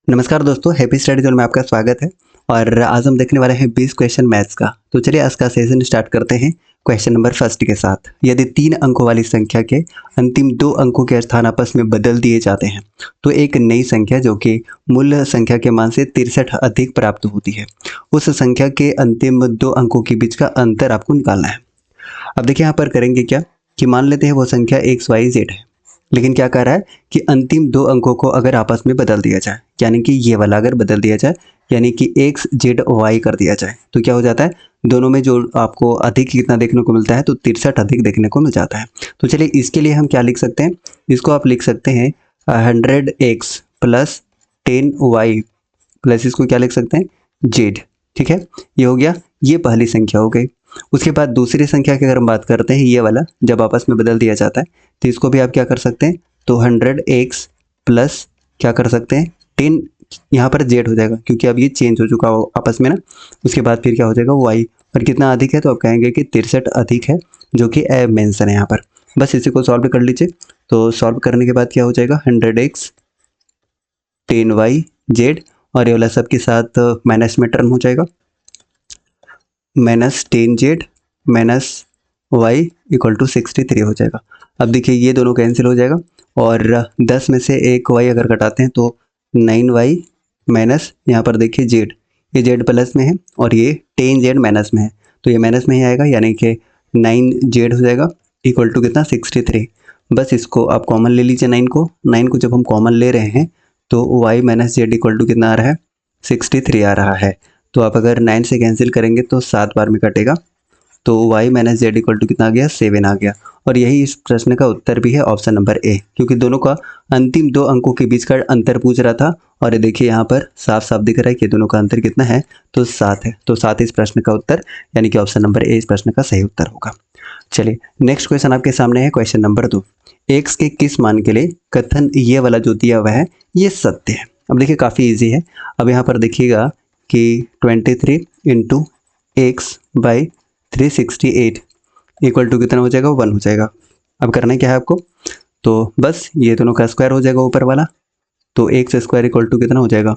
नमस्कार दोस्तों, happy study zone में आपका स्वागत है। और आज हम देखने वाले हैं 20 क्वेश्चन मैथ्स का। तो चलिए आज का सेशन स्टार्ट करते हैं क्वेश्चन नंबर फर्स्ट के साथ। यदि 3 अंकों वाली संख्या के अंतिम 2 अंकों के स्थान आपस में बदल दिए जाते हैं तो एक नई संख्या जो कि मूल संख्या के मान से 63 अधिक प्राप्त होती है। उस संख्या के अंतिम 2 अंकों के बीच का अंतर आपको निकालना है। अब देखिए यहाँ पर करेंगे क्या कि मान लेते हैं वो संख्या XYZ है, लेकिन क्या कह रहा है कि अंतिम 2 अंकों को अगर आपस में बदल दिया जाए, यानी कि ये वाला अगर बदल दिया जाए, यानी कि XZY कर दिया जाए, तो क्या हो जाता है, दोनों में जो आपको अधिक कितना देखने को मिलता है, तो 63 अधिक देखने को मिल जाता है। तो चलिए इसके लिए हम क्या लिख सकते हैं, इसको आप लिख सकते हैं 100x प्लस 10y प्लस इसको क्या लिख सकते हैं Z। ठीक है, ये हो गया, ये पहली संख्या हो गई। उसके बाद दूसरी संख्या की अगर हम बात करते हैं, ये वाला जब आपस में बदल दिया जाता है तो इसको भी आप क्या कर सकते हैं, तो 100x प्लस क्या कर सकते हैं 10, यहाँ पर Z हो जाएगा क्योंकि अब ये चेंज हो चुका हो आपस में ना। उसके बाद फिर क्या हो जाएगा y, और कितना अधिक है तो आप कहेंगे कि 63 अधिक है, जो कि मेंशन है यहाँ पर। बस इसी को सॉल्व कर लीजिए। तो सॉल्व करने के बाद क्या हो जाएगा 100x 10y Z, और ये वाला सब के साथ माइनस में टर्म हो जाएगा, minus 10Z minus y equal to 63 हो जाएगा। अब देखिए ये दोनों कैंसिल हो जाएगा, और 10 में से एक y अगर घटाते हैं तो 9y माइनस यहाँ पर देखिए z, ये z प्लस में है और ये 10Z माइनस में है, तो ये माइनस में ही आएगा, यानी कि 9Z हो जाएगा इक्वल टू कितना 63। बस इसको आप कॉमन ले लीजिए, 9 को जब हम कॉमन ले रहे हैं तो y minus Z equal to कितना आ रहा है 63 आ रहा है। तो आप अगर 9 से कैंसिल करेंगे तो 7 बार में कटेगा, तो y minus Z equal to कितना आ गया 7 आ गया। और यही इस प्रश्न का उत्तर भी है, ऑप्शन नंबर ए, क्योंकि दोनों का अंतिम 2 अंकों के बीच का अंतर पूछ रहा था। और ये देखिए यहाँ पर साफ साफ दिख रहा है कि दोनों का अंतर कितना है, तो 7 है। तो 7 इस प्रश्न का उत्तर, यानी कि ऑप्शन नंबर ए इस प्रश्न का सही उत्तर होगा। चलिए नेक्स्ट क्वेश्चन आपके सामने है, क्वेश्चन नंबर 2। x के किस मान के लिए कथन ये वाला जो दिया हुआ है ये सत्य है। अब देखिए काफ़ी इजी है। अब यहाँ पर देखिएगा कि 23 into X by 368 equal to कितना हो जाएगा, 1 हो जाएगा। अब करना क्या है आपको, तो बस ये दोनों का स्क्वायर हो जाएगा ऊपर वाला, तो एक्स स्क्वायर इक्वल टू कितना हो जाएगा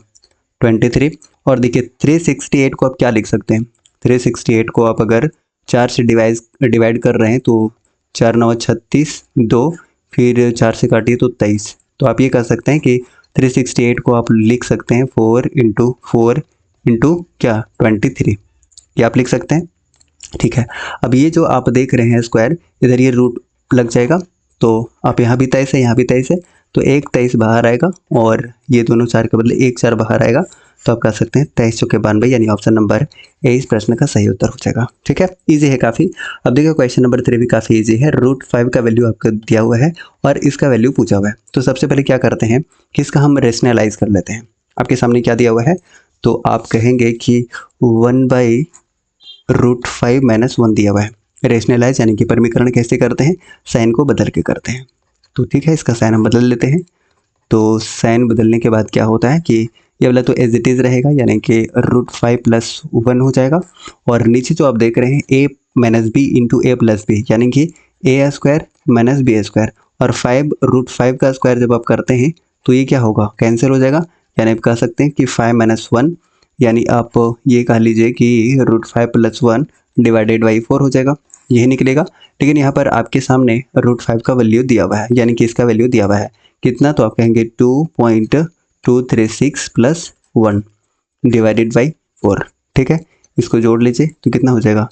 23। और देखिए 368 को आप क्या लिख सकते हैं, 368 को आप अगर 4 से डिवाइड कर रहे हैं तो 4 9 36, 2 फिर 4 से काटिए तो 23। तो आप ये कर सकते हैं कि 368 को आप लिख सकते हैं 4 इंटू क्या 23, ये आप लिख सकते हैं। ठीक है, अब ये जो आप देख रहे हैं स्क्वायर, इधर ये रूट लग जाएगा, तो आप यहाँ भी 23 है, यहाँ भी 23 है, तो एक 23 बाहर आएगा और ये दोनों 4 के बदले एक 4 बाहर आएगा, तो आप कह सकते हैं 23 चौके 92, यानी ऑप्शन नंबर ए इस प्रश्न का सही उत्तर हो जाएगा। ठीक है, इजी है काफ़ी। अब देखिए क्वेश्चन नंबर 3 भी काफ़ी इजी है। √5 का वैल्यू आपको दिया हुआ है और इसका वैल्यू पूछा हुआ है। तो सबसे पहले क्या करते हैं कि इसका हम रेशनलाइज कर लेते हैं। आपके सामने क्या दिया हुआ है, तो आप कहेंगे कि 1/√5 माइनस 1 दिया हुआ है। रेशनलाइज यानी कि परमीकरण कैसे करते हैं, साइन को बदल के करते हैं। तो ठीक है, इसका साइन हम बदल लेते हैं। तो साइन बदलने के बाद क्या होता है कि ये वाला तो एज इट इज़ रहेगा, यानी कि √5 प्लस 1 हो जाएगा। और नीचे जो आप देख रहे हैं a minus B into A plus B, यानी कि a square minus B square, और 5 का स्क्वायर जब आप करते हैं तो ये क्या होगा, कैंसिल हो जाएगा। यानी आप कह सकते हैं कि 5 माइनस 1, यानी आप ये कह लीजिए कि √5 प्लस 1 डिवाइडेड बाई 4 हो जाएगा, यही निकलेगा। लेकिन यहाँ पर आपके सामने √5 का वैल्यू दिया हुआ है, यानी कि इसका वैल्यू दिया हुआ है कितना, तो आप कहेंगे 2.236 प्लस 1 डिवाइडेड बाई 4। ठीक है, इसको जोड़ लीजिए तो कितना हो जाएगा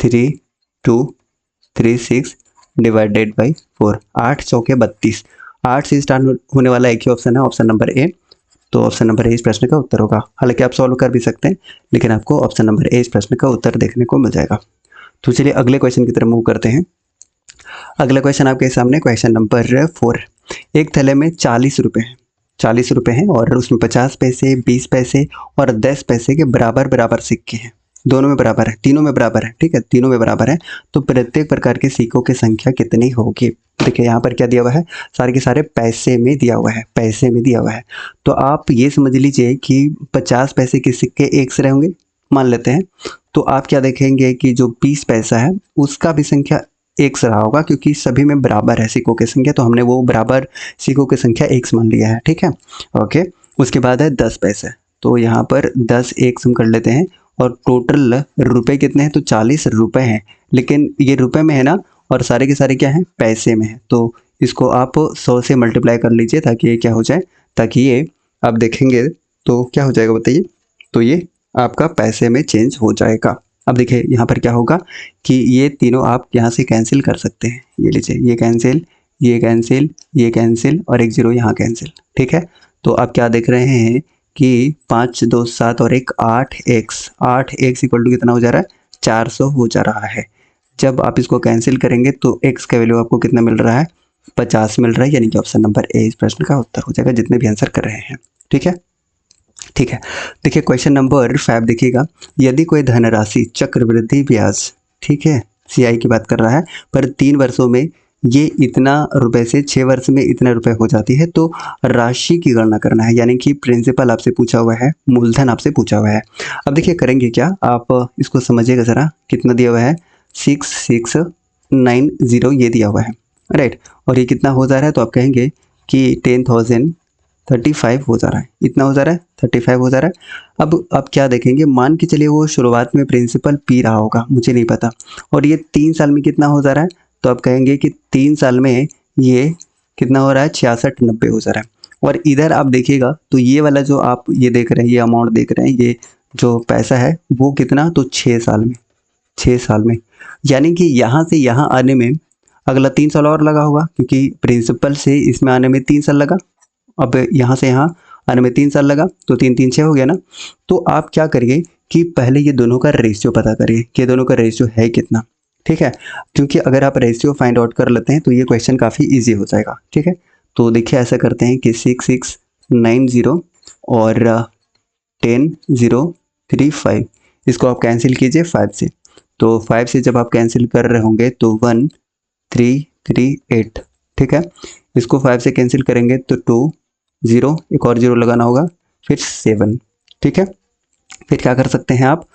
3236 डिवाइडेड बाई 4, 8 चौके 32। 8 से स्टार्ट होने वाला एक ही ऑप्शन है, ऑप्शन नंबर ए। तो ऑप्शन नंबर ए इस प्रश्न का उत्तर होगा। हालांकि आप सॉल्व कर भी सकते हैं, लेकिन आपको ऑप्शन नंबर ए इस प्रश्न का उत्तर देखने को मिल जाएगा। तो चलिए अगले क्वेश्चन की तरफ मूव करते हैं। अगला क्वेश्चन आपके सामने क्वेश्चन नंबर 4। एक थैले में 40 रुपये हैं, 40 रुपये हैं और उसमें 50 पैसे, 20 पैसे और 10 पैसे के बराबर बराबर सिक्के हैं। दोनों में बराबर है, तीनों में बराबर है। ठीक है, तीनों में बराबर है, तो प्रत्येक प्रकार के सिक्कों की संख्या कितनी होगी। देखिए यहाँ पर क्या दिया हुआ है, सारे के सारे पैसे में दिया हुआ है, पैसे में दिया हुआ है। तो आप ये समझ लीजिए कि 50 पैसे के सिक्के एक से होंगे मान लेते हैं, तो आप क्या देखेंगे कि जो 20 पैसा है उसका भी संख्या एक से रहा होगा, क्योंकि सभी में बराबर है सिक्कों की संख्या, तो हमने वो बराबर सिक्कों की संख्या एक मान लिया है। ठीक है, ओके। उसके बाद है 10 पैसे, तो यहाँ पर 10 एक सम कर लेते हैं और टोटल रुपए कितने हैं, तो 40 रुपए हैं, लेकिन ये रुपए में है ना और सारे के सारे क्या हैं, पैसे में है। तो इसको आप 100 से मल्टीप्लाई कर लीजिए ताकि ये क्या हो जाए, ताकि ये आप देखेंगे तो क्या हो जाएगा बताइए, तो ये आपका पैसे में चेंज हो जाएगा। अब देखिए यहाँ पर क्या होगा कि ये तीनों आप यहाँ से कैंसिल कर सकते हैं, ये लीजिए, ये कैंसिल, ये कैंसिल, ये कैंसिल और एक 0 यहाँ कैंसिल, ठीक है। तो आप क्या देख रहे हैं कि 5 2 7 और एक 8x, 8x इक्वल टू कितना हो जा रहा है, 400 हो जा रहा है। जब आप इसको कैंसिल करेंगे तो x का वैल्यू आपको कितना मिल रहा है, 50 मिल रहा है, यानी कि ऑप्शन नंबर ए इस प्रश्न का उत्तर हो जाएगा, जितने भी आंसर कर रहे हैं। ठीक है, ठीक है। देखिए क्वेश्चन नंबर 5 देखिएगा, यदि कोई धनराशि चक्रवृद्धि ब्याज, ठीक है, CI की बात कर रहा है, पर 3 वर्षों में ये इतना रुपए से 6 वर्ष में इतने रुपए हो जाती है, तो राशि की गणना करना है, यानी कि प्रिंसिपल आपसे पूछा हुआ है, मूलधन आपसे पूछा हुआ है। अब देखिए करेंगे क्या, आप इसको समझिएगा ज़रा, कितना दिया हुआ है, 6690 ये दिया हुआ है, राइट, और ये कितना हो जा रहा है, तो आप कहेंगे कि 10,035 हो जा रहा है, इतना हो जा रहा है, 35 हो जा रहा है। अब आप क्या देखेंगे, मान के चलिए वो शुरुआत में प्रिंसिपल पी रहा होगा, मुझे नहीं पता, और ये 3 साल में कितना हो जा रहा है, तो आप कहेंगे कि 3 साल में ये कितना हो रहा है, 6690 हो जा रहा है। और इधर आप देखिएगा तो ये वाला जो आप ये देख रहे हैं, ये अमाउंट देख रहे हैं, ये जो पैसा है वो कितना, तो 6 साल में, 6 साल में, यानी कि यहाँ से यहाँ आने में अगला 3 साल और लगा होगा, क्योंकि प्रिंसिपल से इसमें आने में 3 साल लगा, अब यहाँ से यहाँ आने में 3 साल लगा, तो 3 3 6 हो गया ना। तो आप क्या करिए कि पहले ये दोनों का रेशियो पता करिए कि दोनों का रेशियो है कितना, ठीक है, क्योंकि अगर आप रेशियो फाइंड आउट कर लेते हैं तो ये क्वेश्चन काफ़ी इजी हो जाएगा। ठीक है, तो देखिए ऐसा करते हैं कि 6690 और 10035 इसको आप कैंसिल कीजिए 5 से, तो 5 से जब आप कैंसिल कर रहे होंगे तो 1338, ठीक है, इसको 5 से कैंसिल करेंगे तो 2 0, एक और 0 लगाना होगा, फिर 7, ठीक है। फिर क्या कर सकते हैं आप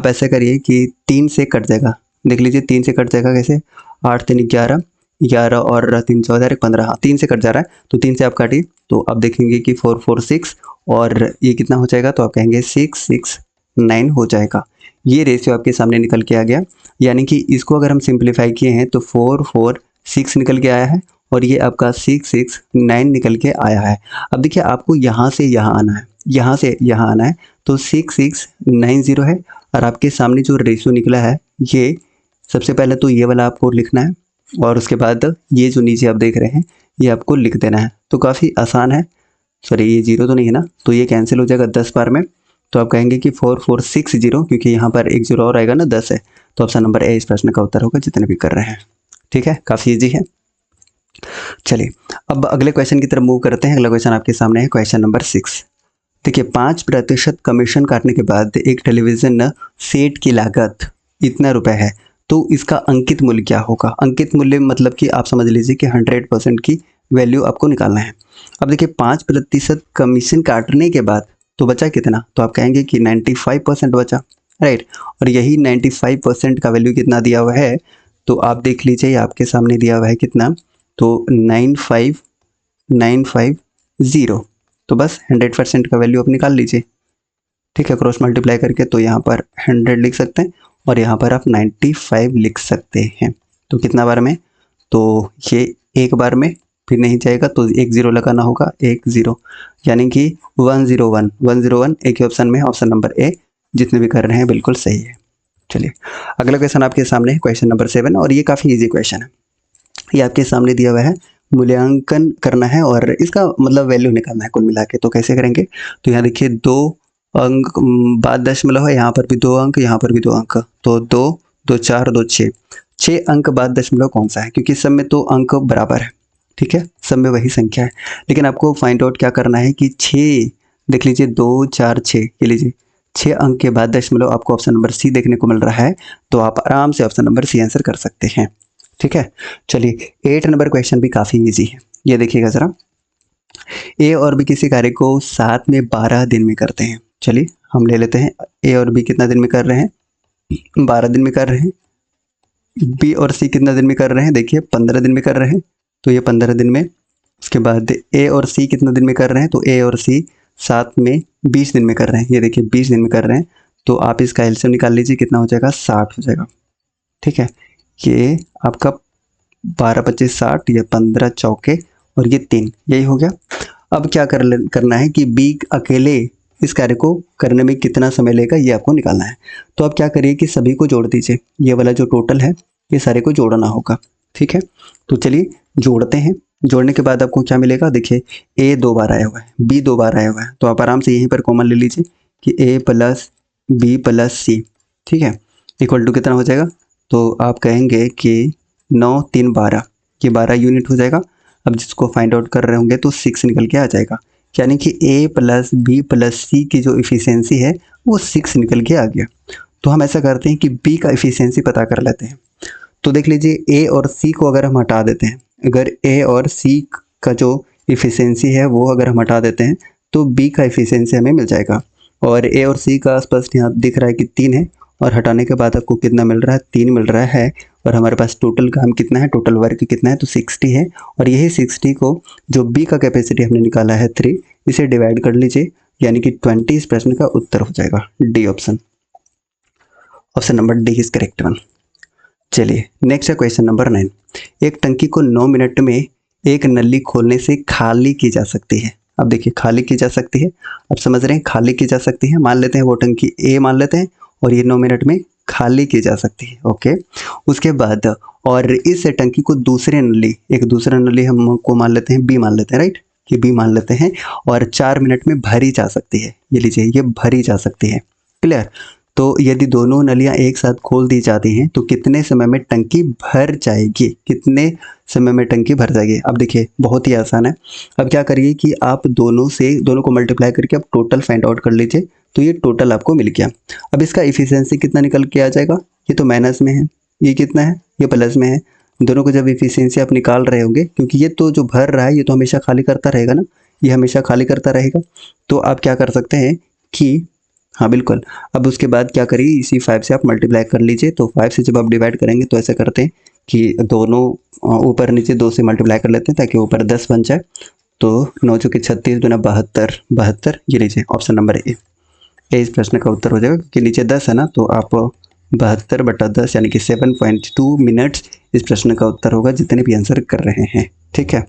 ऐसा करिए कि 3 से कट जाएगा, देख लीजिए 3 से कट जाएगा कैसे, 8 3 11, 11 और 3 14 15, हाँ 3 से कट जा रहा है, तो 3 से आप काटिए तो आप देखेंगे कि 4 4 6 और ये कितना हो जाएगा, तो आप कहेंगे 669 हो जाएगा। ये रेशियो आपके सामने निकल के आ गया, यानी कि इसको अगर हम सिंप्लीफाई किए हैं तो 4 4 6 निकल के आया है और ये आपका 669 निकल के आया है। अब देखिए आपको यहाँ से यहाँ आना है, यहाँ से यहाँ आना है, तो 6690 है और आपके सामने जो रेशियो निकला है ये सबसे पहले तो ये वाला आपको लिखना है और उसके बाद ये जो नीचे आप देख रहे हैं ये आपको लिख देना है। तो काफ़ी आसान है, सॉरी ये 0 तो नहीं है ना, तो ये कैंसिल हो जाएगा 10 बार में, तो आप कहेंगे कि 4460, क्योंकि यहाँ पर एक 0 और आएगा ना 10 है, तो ऑप्शन नंबर ए इस प्रश्न का उत्तर होगा, जितने भी कर रहे हैं। ठीक है, काफ़ी ईजी है। चलिए अब अगले क्वेश्चन की तरफ मूव करते हैं। अगला क्वेश्चन आपके सामने है क्वेश्चन नंबर 6। देखिए 5% कमीशन काटने के बाद एक टेलीविज़न सेट की लागत इतना रुपए है, तो इसका अंकित मूल्य क्या होगा। अंकित मूल्य मतलब कि आप समझ लीजिए कि 100% की वैल्यू आपको निकालना है। अब देखिए 5% कमीशन काटने के बाद तो बचा कितना, तो आप कहेंगे कि 95% बचा, राइट, और यही 95% का वैल्यू कितना दिया हुआ है, तो आप देख लीजिए आपके सामने दिया हुआ है कितना, तो 95950, तो बस 100% का वैल्यू आप निकाल लीजिए। ठीक है, क्रॉस मल्टीप्लाई करके तो यहाँ पर 100 लिख सकते हैं और यहाँ पर आप 95 लिख सकते हैं। तो कितना बार में, तो ये एक बार में फिर नहीं जाएगा, तो एक 0 लगाना होगा, एक 0, यानी कि 101 101 एक ही ऑप्शन में, ऑप्शन नंबर ए जितने भी कर रहे हैं बिल्कुल सही है। चलिए अगला क्वेश्चन आपके सामने है क्वेश्चन नंबर 7 और ये काफ़ी ईजी क्वेश्चन है। ये आपके सामने दिया हुआ है, मूल्यांकन करना है और इसका मतलब वैल्यू निकालना है कुल मिला के। तो कैसे करेंगे, तो यहाँ देखिए 2 अंक बाद दशमलव है, यहाँ पर भी 2 अंक, यहाँ पर भी 2 अंक, तो 2 2 4 2 6, 6 अंक बाद दशमलव कौन सा है, क्योंकि सब में तो अंक बराबर है। ठीक है, सब में वही संख्या है, लेकिन आपको फाइंड आउट क्या करना है कि 6, देख लीजिए 2 4 6, ये लीजिए 6 अंक के बाद दशमलव आपको ऑप्शन नंबर सी देखने को मिल रहा है, तो आप आराम से ऑप्शन नंबर सी आंसर कर सकते हैं। ठीक है, चलिए 8 नंबर क्वेश्चन भी काफ़ी इजी है, ये देखिएगा ज़रा। ए और बी किसी कार्य को साथ में 12 दिन में करते हैं। चलिए हम ले लेते हैं, ए और बी कितना दिन में कर रहे हैं, 12 दिन में कर रहे हैं। बी और सी कितना दिन में कर रहे हैं, देखिए 15 दिन में कर रहे हैं, तो ये 15 दिन में। उसके बाद ए और सी कितना दिन में कर रहे हैं, तो ए और सी 7 में 20 दिन में कर रहे हैं, ये देखिए 20 दिन में कर रहे हैं, तो आप इसका एलसीएम निकाल लीजिए, कितना हो जाएगा 60 हो जाएगा। ठीक है, ये आपका 12 25 60 या 15 चौके और ये 3, यही हो गया। अब क्या करना है कि बी अकेले इस कार्य को करने में कितना समय लेगा ये आपको निकालना है। तो आप क्या करिए कि सभी को जोड़ दीजिए, ये वाला जो टोटल है ये सारे को जोड़ना होगा। ठीक है, तो चलिए जोड़ते हैं। जोड़ने के बाद आपको क्या मिलेगा, देखिए ए 2 बार आया हुआ है, बी 2 बार आया हुआ है, तो आप आराम से यहीं पर कॉमन ले लीजिए कि ए प्लस बी प्लस सी, ठीक है, इक्वल टू कितना हो जाएगा, तो आप कहेंगे कि 9 3 12, ये 12 यूनिट हो जाएगा। अब जिसको फाइंड आउट कर रहे होंगे तो 6 निकल के आ जाएगा, यानी कि ए प्लस बी प्लस सी की जो इफ़िशियंसी है वो 6 निकल के आ गया। तो हम ऐसा करते हैं कि बी का इफ़िशियंसी पता कर लेते हैं। तो देख लीजिए ए और सी को अगर हम हटा देते हैं, अगर ए और सी का जो इफ़िशियंसी है वो अगर हम हटा देते हैं तो बी का इफ़िशियंसी हमें मिल जाएगा। और ए और सी का स्पष्ट यहाँ दिख रहा है कि 3 है, और हटाने के बाद आपको कितना मिल रहा है, 3 मिल रहा है। और हमारे पास टोटल काम कितना है, टोटल वर्क कितना है, तो 60 है। और यही 60 को जो बी का कैपेसिटी हमने निकाला है 3, इसे डिवाइड कर लीजिए, यानी कि 20 इस प्रश्न का उत्तर हो जाएगा, D option. Option number D is correct one. चलिए नेक्स्ट है क्वेश्चन नंबर 9। एक टंकी को 9 मिनट में एक नली खोलने से खाली की जा सकती है। अब देखिए खाली की जा सकती है, अब समझ रहे हैं खाली की जा सकती है। मान लेते हैं वो टंकी ए मान लेते हैं और ये 9 मिनट में खाली की जा सकती है। ओके, उसके बाद और इस टंकी को दूसरे नली, एक दूसरा नली हमको मान लेते हैं बी मान लेते हैं, राइट, ये बी मान लेते हैं, और 4 मिनट में भरी जा सकती है। ये लीजिए ये भरी जा सकती है, क्लियर। तो यदि दोनों नलियां एक साथ खोल दी जाती हैं तो कितने समय में टंकी भर जाएगी, कितने समय में टंकी भर जाएगी। अब देखिए बहुत ही आसान है। अब क्या करिए कि आप दोनों को मल्टीप्लाई करके आप टोटल फाइंड आउट कर लीजिए, तो ये टोटल आपको मिल गया। अब इसका इफिशियंसी कितना निकल के आ जाएगा, ये तो माइनस में है, ये कितना है, ये प्लस में है। दोनों को जब इफिशियंसी आप निकाल रहे होंगे, क्योंकि ये तो जो भर रहा है ये तो हमेशा खाली करता रहेगा ना, ये हमेशा खाली करता रहेगा। तो आप क्या कर सकते हैं कि हाँ बिल्कुल, अब उसके बाद क्या करिए, इसी 5 से आप मल्टीप्लाई कर लीजिए। तो 5 से जब आप डिवाइड करेंगे तो ऐसा करते हैं कि दोनों ऊपर नीचे 2 से मल्टीप्लाई कर लेते हैं ताकि ऊपर 10 बन जाए। तो 9 चौके 36 दूना 72, 72, ये लीजिए ऑप्शन नंबर ए इस प्रश्न का उत्तर हो जाएगा, क्योंकि नीचे 10 है ना, तो आप 72/10 यानी कि 7.2 मिनट्स इस प्रश्न का उत्तर होगा, जितने भी आंसर कर रहे हैं। ठीक है,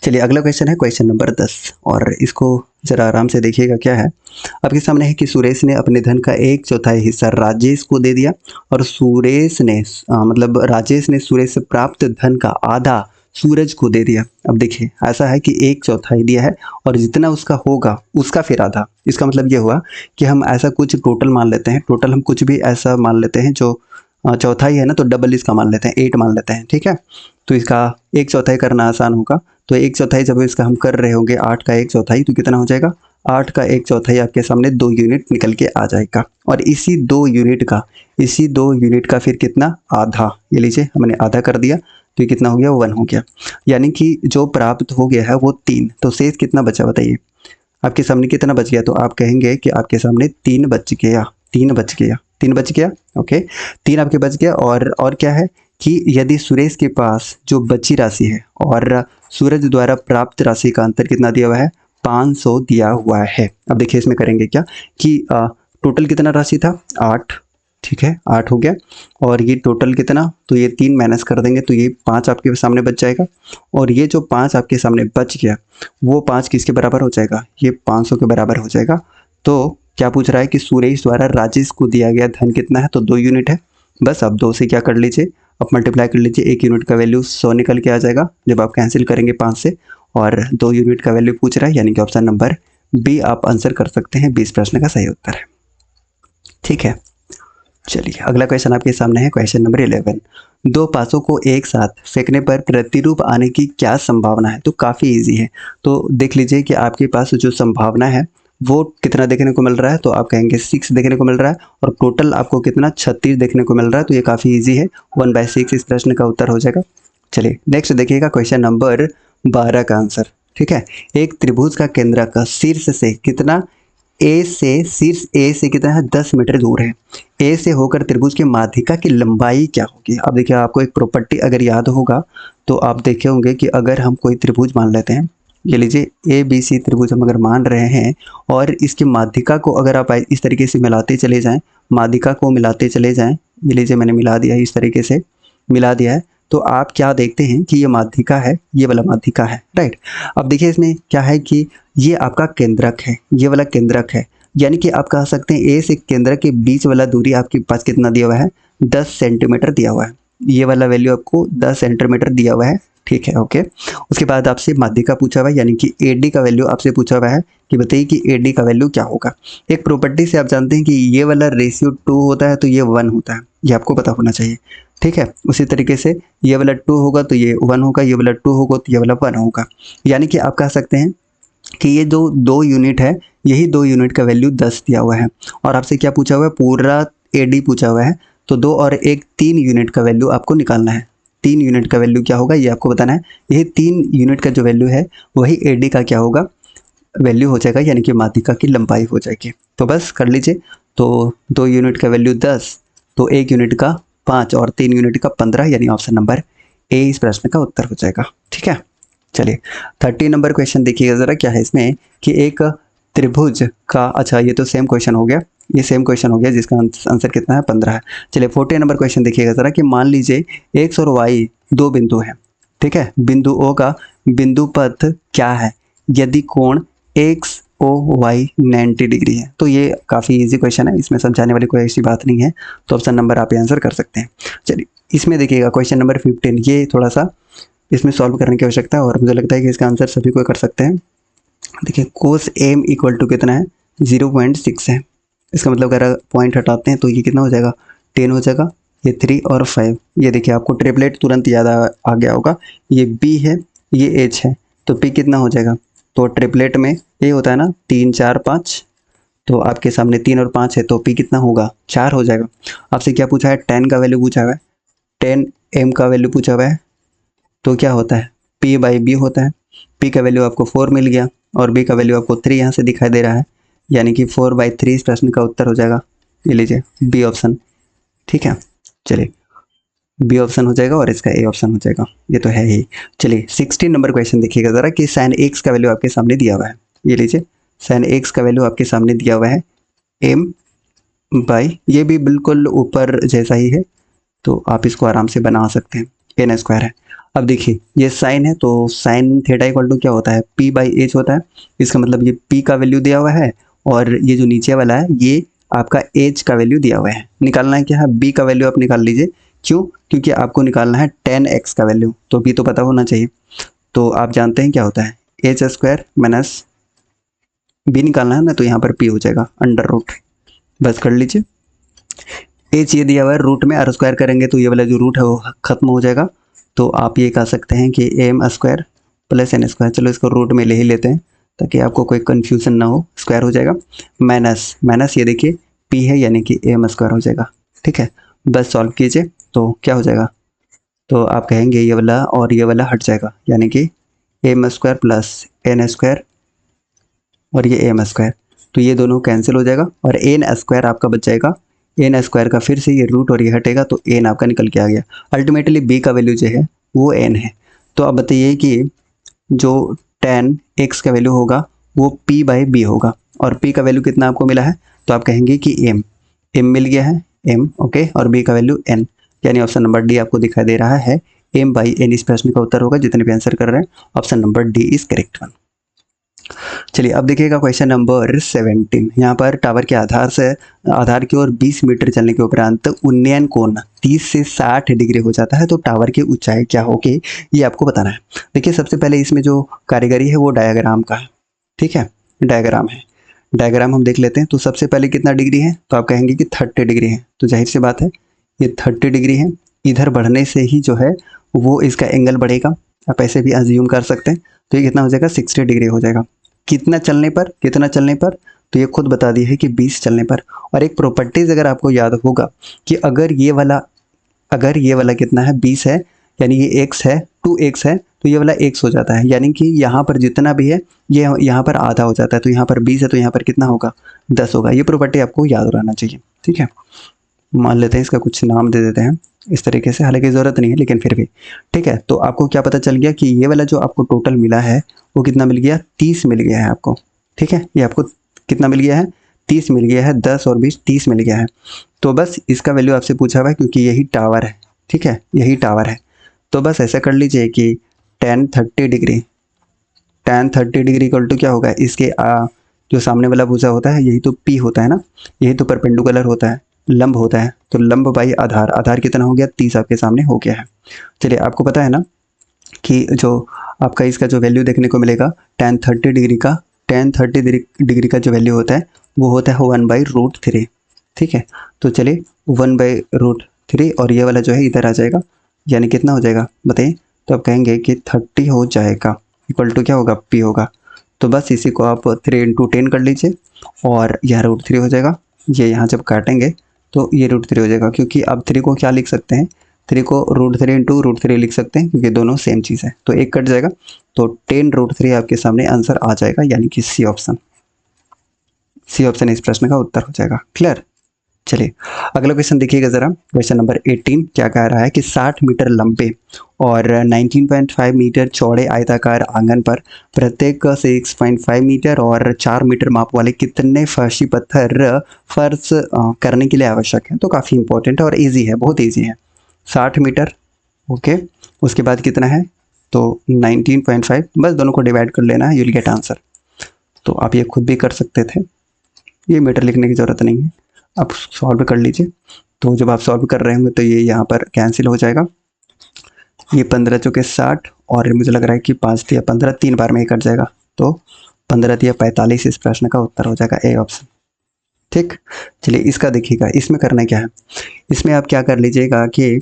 चलिए अगला क्वेश्चन है क्वेश्चन नंबर 10, और इसको जरा आराम से देखिएगा। क्या है आपके सामने है कि सुरेश ने अपने धन का 1/4 हिस्सा राजेश को दे दिया, और राजेश ने सुरेश से प्राप्त धन का आधा सूरज को दे दिया। अब देखिए ऐसा है कि 1/4 दिया है और जितना उसका होगा उसका फिर आधा। इसका मतलब ये हुआ कि हम ऐसा कुछ टोटल मान लेते हैं, टोटल हम कुछ भी ऐसा मान लेते हैं जो चौथाई है ना, तो डबल इसका मान लेते हैं, 8 मान लेते हैं। ठीक है, तो इसका 1/4 करना आसान होगा। तो 1/4 जब इसका हम कर रहे होंगे 8 का 1/4, तो कितना हो जाएगा, 8 का 1/4 आपके सामने 2 यूनिट निकल के आ जाएगा। और इसी 2 यूनिट का फिर कितना, आधा, ये लीजिए हमने आधा कर दिया, तो ये कितना हो गया, 1 हो गया। यानी कि जो प्राप्त हो गया है वो 3, तो शेष कितना बचा बताइए, आपके सामने कितना बच गया। तो आप कहेंगे कि आपके सामने 3 बच गया, 3 बच गया, 3 बच गया। ओके, 3 आपके बच गया। और क्या है कि यदि सुरेश के पास जो बची राशि है और सूरज द्वारा प्राप्त राशि का अंतर कितना दिया हुआ है, 500 दिया हुआ है। अब देखिए इसमें करेंगे क्या कि टोटल कितना राशि था, 8, ठीक है 8 हो गया, और ये टोटल कितना, तो ये 3 माइनस कर देंगे तो ये 5 आपके सामने बच जाएगा। और ये जो 5 आपके सामने बच गया वो 5 किसके बराबर हो जाएगा, ये 500 के बराबर हो जाएगा। तो क्या पूछ रहा है कि सुरेश द्वारा राजेश को दिया गया धन कितना है, तो 2 यूनिट है। बस अब 2 से क्या कर लीजिए, आप मल्टीप्लाई कर लीजिए, 1 यूनिट का वैल्यू 100 निकल के आ जाएगा जब आप कैंसिल करेंगे 5 से, और 2 यूनिट का वैल्यू पूछ रहा है, यानी कि ऑप्शन नंबर बी आप आंसर कर सकते हैं, 20 प्रश्न का सही उत्तर है। ठीक है, चलिए अगला क्वेश्चन आपके सामने है क्वेश्चन नंबर 11। 2 पासों को एक साथ फेंकने पर प्रतिरूप आने की क्या संभावना है। तो काफ़ी इजी है, तो देख लीजिए कि आपके पास जो संभावना है वो कितना देखने को मिल रहा है, तो आप कहेंगे 6 देखने को मिल रहा है, और टोटल आपको कितना 36 देखने को मिल रहा है। तो ये काफ़ी इजी है, 1/6 इस प्रश्न का उत्तर हो जाएगा। चलिए नेक्स्ट देखिएगा क्वेश्चन नंबर 12 का आंसर। ठीक है, एक त्रिभुज का केंद्र का शीर्ष से कितना, शीर्ष ए से कितना है, 10 मीटर दूर है। ए से होकर त्रिभुज के माध्यिका की लंबाई क्या होगी। अब देखिए आपको एक प्रॉपर्टी अगर याद होगा तो आप देखे होंगे कि अगर हम कोई त्रिभुज मान लेते हैं, ये लीजिए ए बी सी त्रिभुज हम अगर मान रहे हैं और इसकी माध्यिका को अगर आप इस तरीके से मिलाते चले जाएं, माध्यिका को मिलाते चले जाएं, ये लीजिए मैंने मिला दिया है, इस तरीके से मिला दिया है, तो आप क्या देखते हैं कि ये माध्यिका है, ये वाला माध्यिका है, राइट। अब देखिए इसमें क्या है कि ये आपका केंद्रक है, ये वाला केंद्रक है, यानी कि आप कह सकते हैं ए से केंद्रक के बीच वाला दूरी आपके पास कितना दिया हुआ है, 10 सेंटीमीटर दिया हुआ है। ये वाला वैल्यू आपको 10 सेंटीमीटर दिया हुआ है, ठीक है, ओके। उसके बाद आपसे माध्यिका पूछा हुआ है, यानी कि एडी का वैल्यू आपसे पूछा हुआ है कि बताइए कि एडी का वैल्यू क्या होगा। एक प्रॉपर्टी से आप जानते हैं कि ये वाला रेशियो 2 होता है तो ये 1 होता है, ये आपको पता होना चाहिए, ठीक है। उसी तरीके से ये वाला 2 होगा तो ये 1 होगा, ये वाला 2 होगा तो ये वाला 1 होगा, यानी कि आप कह सकते हैं कि ये जो 2 यूनिट है, यही 2 यूनिट का वैल्यू 10 दिया हुआ है। और आपसे क्या पूछा हुआ है, पूरा एडी पूछा हुआ है, तो 2 और 1 3 यूनिट का वैल्यू आपको निकालना है। 3 यूनिट का वैल्यू क्या होगा ये आपको बताना है। यही 3 यूनिट का जो वैल्यू है वही एडी का क्या होगा, वैल्यू हो जाएगा, यानी कि माध्यिका की लंबाई हो जाएगी। तो बस कर लीजिए, तो 2 यूनिट का वैल्यू 10, तो 1 यूनिट का 5 और 3 यूनिट का 15, यानी ऑप्शन नंबर ए इस प्रश्न का उत्तर हो जाएगा, ठीक है। चलिए 30 नंबर क्वेश्चन देखिएगा ज़रा, क्या है इसमें कि एक त्रिभुज का, अच्छा ये तो सेम क्वेश्चन हो गया, ये सेम क्वेश्चन हो गया जिसका आंसर कितना है, 15 है। चलिए 40 नंबर क्वेश्चन देखिएगा ज़रा कि मान लीजिए एक्स और वाई 2 बिंदु हैं, ठीक है। बिंदु ओ का बिंदु पथ क्या है यदि कोण एक्स ओ वाई 90 डिग्री है। तो ये काफ़ी इजी क्वेश्चन है, इसमें समझाने वाली कोई ऐसी बात नहीं है, तो ऑप्शन नंबर आप आंसर कर सकते हैं। चलिए इसमें देखिएगा क्वेश्चन नंबर 15, ये थोड़ा सा इसमें सॉल्व करने की आवश्यकता है और मुझे लगता है कि इसका आंसर सभी को कर सकते हैं। देखिए कोस एम इक्वल टू कितना है, 0.6 है। इसका मतलब अगर पॉइंट हटाते हैं तो ये कितना हो जाएगा, 10 हो जाएगा, ये 3 और 5। ये देखिए आपको ट्रिपलेट तुरंत याद आ गया होगा, ये बी है, ये एच है, तो पी कितना हो जाएगा, तो ट्रिपलेट में ये होता है ना 3 4 5, तो आपके सामने 3 और 5 है, तो पी कितना होगा, 4 हो जाएगा। आपसे क्या पूछा है, 10 का वैल्यू पूछा हुआ है, 10 एम का वैल्यू पूछा हुआ है, तो क्या होता है P बाई बी होता है। P का वैल्यू आपको 4 मिल गया और B का वैल्यू आपको 3 यहाँ से दिखाई दे रहा है, यानी कि 4/3 इस प्रश्न का उत्तर हो जाएगा। ये लीजिए बी ऑप्शन, ठीक है। चलिए बी ऑप्शन हो जाएगा और इसका ए ऑप्शन हो जाएगा, ये तो है ही। चलिए 16 नंबर क्वेश्चन देखिएगा ज़रा कि साइन एक्स का वैल्यू आपके सामने दिया हुआ है। ये लीजिए साइन एक्स का वैल्यू आपके सामने दिया हुआ है m बाई, ये भी बिल्कुल ऊपर जैसा ही है, तो आप इसको आराम से बना सकते हैं, n² है। अब देखिए ये साइन है, तो साइन थीटा इक्वल टू क्या होता है, p बाई एच होता है। इसका मतलब ये p का वैल्यू दिया हुआ है और ये जो नीचे वाला है ये आपका h का वैल्यू दिया हुआ है। निकालना है क्या है, b का वैल्यू आप निकाल लीजिए, क्यों, क्योंकि आपको निकालना है 10x का वैल्यू, तो b तो पता होना चाहिए। तो आप जानते हैं क्या होता है, h² माइनस b निकालना है ना, तो यहाँ पर p हो जाएगा अंडर रूट, बस कर लीजिए। h ये दिया हुआ है, रूट में r² करेंगे तो ये वाला जो रूट है वो खत्म हो जाएगा, तो आप ये कह सकते हैं कि m² प्लस n², चलो इसको रूट में ले ही लेते हैं ताकि आपको कोई कन्फ्यूजन ना हो, स्क्वायर हो जाएगा, माइनस ये देखिए p है यानी कि m² हो जाएगा, ठीक है। बस सॉल्व कीजिए तो क्या हो जाएगा, तो आप कहेंगे ये वाला और ये वाला हट जाएगा, यानी कि m² प्लस n² और ये m², तो ये दोनों कैंसिल हो जाएगा और n² आपका बच जाएगा। n² का फिर से ये रूट और ये हटेगा तो n आपका निकल के आ गया। अल्टीमेटली b का वैल्यू जो है वो n है। तो अब बताइए कि जो 10x का वैल्यू होगा वो p बाई b होगा और p का वैल्यू कितना आपको मिला है, तो आप कहेंगे कि m मिल गया है, m ओके, और b का वैल्यू n, यानी ऑप्शन नंबर डी आपको दिखाई दे रहा है m बाई n इस प्रश्न का उत्तर होगा। जितने भी आंसर कर रहे हैं option number D is correct one. चलिए अब देखिएगा क्वेश्चन नंबर 17। यहाँ पर टावर के आधार की ओर 20 मीटर चलने के उपरांत उन्नयन कोण 30 से 60 डिग्री हो जाता है, तो टावर की ऊंचाई क्या होगी ये आपको बताना है। देखिए सबसे पहले इसमें जो कारीगरी है वो डायग्राम का है, ठीक है, डायग्राम है, डायग्राम हम देख लेते हैं। तो सबसे पहले कितना डिग्री है, तो आप कहेंगे कि 30 डिग्री है, तो जाहिर सी बात है ये 30 डिग्री है। इधर बढ़ने से ही जो है वो इसका एंगल बढ़ेगा, आप ऐसे भी अज्यूम कर सकते हैं, तो ये कितना हो जाएगा 60 डिग्री हो जाएगा। कितना चलने पर, तो ये खुद बता दिया है कि 20 चलने पर। और एक प्रॉपर्टीज अगर आपको याद होगा कि अगर ये वाला कितना है 20 है, यानी ये x है 2x है, तो ये वाला x हो जाता है, यानी कि यहाँ पर जितना भी है ये यहाँ पर आधा हो जाता है, तो यहाँ पर 20 है तो यहाँ पर कितना होगा 10 होगा। ये प्रॉपर्टी आपको याद रहना चाहिए, ठीक है। मान लेते हैं इसका कुछ नाम दे देते हैं इस तरीके से, हालांकि ज़रूरत नहीं है लेकिन फिर भी ठीक है। तो आपको क्या पता चल गया कि ये वाला जो आपको टोटल मिला है वो कितना मिल गया, 30 मिल गया है आपको, ठीक है। ये आपको कितना मिल गया है, 30 मिल गया है, 10 और 20 30 मिल गया है। तो बस इसका वैल्यू आपसे पूछा हुआ है क्योंकि यही टावर है, ठीक है, यही टावर है। तो बस ऐसा कर लीजिए कि tan 30 डिग्री इक्वल टू क्या होगा, इसके जो सामने वाला भुजा होता है यही तो P होता है ना, यही तो परपेंडिकुलर होता है, लंब होता है। तो लंब बाई आधार, आधार कितना हो गया, 30 आपके सामने हो गया है। चलिए आपको पता है ना कि जो आपका इसका जो वैल्यू देखने को मिलेगा tan 30 डिग्री का जो वैल्यू होता है वो होता है 1/√3, ठीक है। तो चलिए 1/√3 और ये वाला जो है इधर आ जाएगा, यानी कितना हो जाएगा बताइए। तो आप कहेंगे कि 30 हो जाएगा, इक्वल टू क्या होगा, P होगा। तो बस इसी को आप 3 × 10 कर लीजिए और यह √3 हो जाएगा। ये यहाँ जब काटेंगे तो ये √3 हो जाएगा, क्योंकि आप 3 को क्या लिख सकते हैं, 3 को √3 × √3 लिख सकते हैं, क्योंकि दोनों सेम चीज़ है। तो एक कट जाएगा, तो 10√3 आपके सामने आंसर आ जाएगा, यानी कि सी ऑप्शन इस प्रश्न का उत्तर हो जाएगा। क्लियर। चलिए अगला क्वेश्चन देखिएगा ज़रा, क्वेश्चन नंबर 18 क्या कह रहा है कि 60 मीटर लंबे और 19.5 मीटर चौड़े आयताकार आंगन पर प्रत्येक 6.5 मीटर और 4 मीटर माप वाले कितने फर्शी पत्थर फर्श करने के लिए आवश्यक है। तो काफ़ी इंपॉर्टेंट है और इजी है, बहुत इजी है। 60 मीटर, ओके, उसके बाद कितना है, तो 19.5, बस दोनों को डिवाइड कर लेना है, यू विल गेट आंसर। तो आप ये खुद भी कर सकते थे, ये मीटर लिखने की ज़रूरत नहीं है, आप सॉल्व कर लीजिए। तो जब आप सॉल्व कर रहे होंगे तो ये यहाँ पर कैंसिल हो जाएगा, ये 15 चौके 60 और मुझे लग रहा है कि 5 या 15 3 बार में ही कट जाएगा, तो 15 या 45 इस प्रश्न का उत्तर हो जाएगा, ए ऑप्शन, ठीक। चलिए इसका देखिएगा, इसमें करना क्या है, इसमें आप क्या कर लीजिएगा कि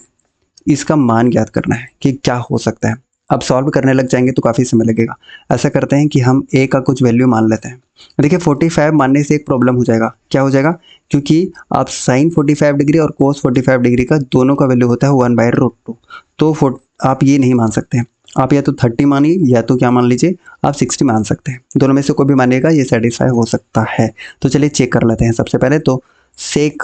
इसका मान ज्ञात करना है कि क्या हो सकता है। अब सॉल्व करने लग जाएंगे तो काफ़ी समय लगेगा। ऐसा करते हैं कि हम ए का कुछ वैल्यू मान लेते हैं। देखिए 45 मानने से एक प्रॉब्लम हो जाएगा, क्या हो जाएगा, क्योंकि आप साइन 45 डिग्री और कोस 45 डिग्री का दोनों का वैल्यू होता है 1/√2। तो आप ये नहीं मान सकते हैं, आप या तो 30 मानिए या तो क्या मान लीजिए, आप 60 मान सकते हैं, दोनों में से कोई भी मानिएगा, ये सेटिस्फाई हो सकता है। तो चलिए चेक कर लेते हैं। सबसे पहले तो सेक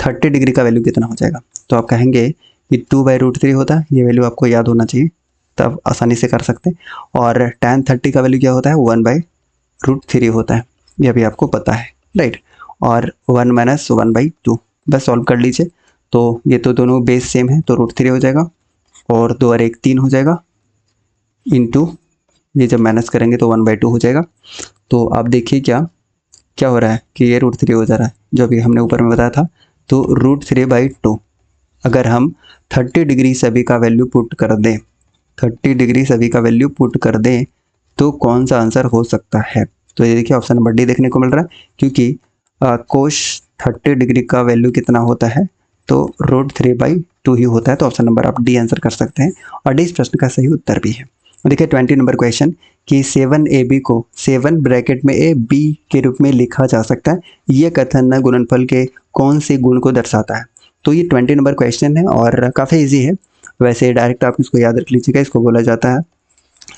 30 डिग्री का वैल्यू कितना हो जाएगा, तो आप कहेंगे कि 2/√3 होता है, ये वैल्यू आपको याद होना चाहिए, तब आसानी से कर सकते हैं। और tan 30 का वैल्यू क्या होता है, 1/√3 होता है, ये भी आपको पता है, राइट। और 1 - 1/2, बस सॉल्व कर लीजिए। तो ये तो दोनों बेस सेम है, तो √3 हो जाएगा, और 2 और 1 3 हो जाएगा, इंटू ये जब माइनस करेंगे तो 1/2 हो जाएगा। तो आप देखिए क्या हो रहा है कि ये √3 हो जा रहा है, जो अभी हमने ऊपर में बताया था। तो √3/2 अगर हम 30 डिग्री सभी का वैल्यू पुट कर दें, 30 डिग्री सभी का वैल्यू पुट कर दें, तो कौन सा आंसर हो सकता है। तो ये देखिए ऑप्शन नंबर डी देखने को मिल रहा है, क्योंकि कोश 30 डिग्री का वैल्यू कितना होता है, तो √3/2 ही होता है। तो ऑप्शन नंबर आप डी आंसर कर सकते हैं, और डी इस प्रश्न का सही उत्तर भी है। देखिए 20 नंबर क्वेश्चन कि 7ab को 7 ब्रैकेट में ए बी के रूप में लिखा जा सकता है, यह कथन गुणनफल के कौन से गुण को दर्शाता है। तो ये 20 नंबर क्वेश्चन है और काफ़ी इजी है। वैसे डायरेक्ट आप इसको याद रख लीजिएगा, इसको बोला जाता है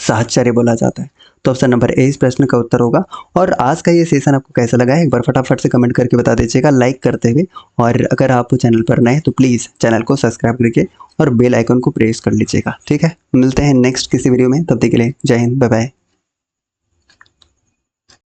साहचर्य बोला जाता है। तो ऑप्शन नंबर ए इस प्रश्न का उत्तर होगा। और आज का ये सेशन आपको कैसा लगा है, एक बार फटाफट से कमेंट करके बता दीजिएगा, लाइक करते हुए। और अगर आप चैनल पर नए तो प्लीज़ चैनल को सब्सक्राइब करके और बेल आइकन को प्रेस कर लीजिएगा, ठीक है। मिलते हैं नेक्स्ट किसी वीडियो में, तब तक के लिए जय हिंद, बाय बाय।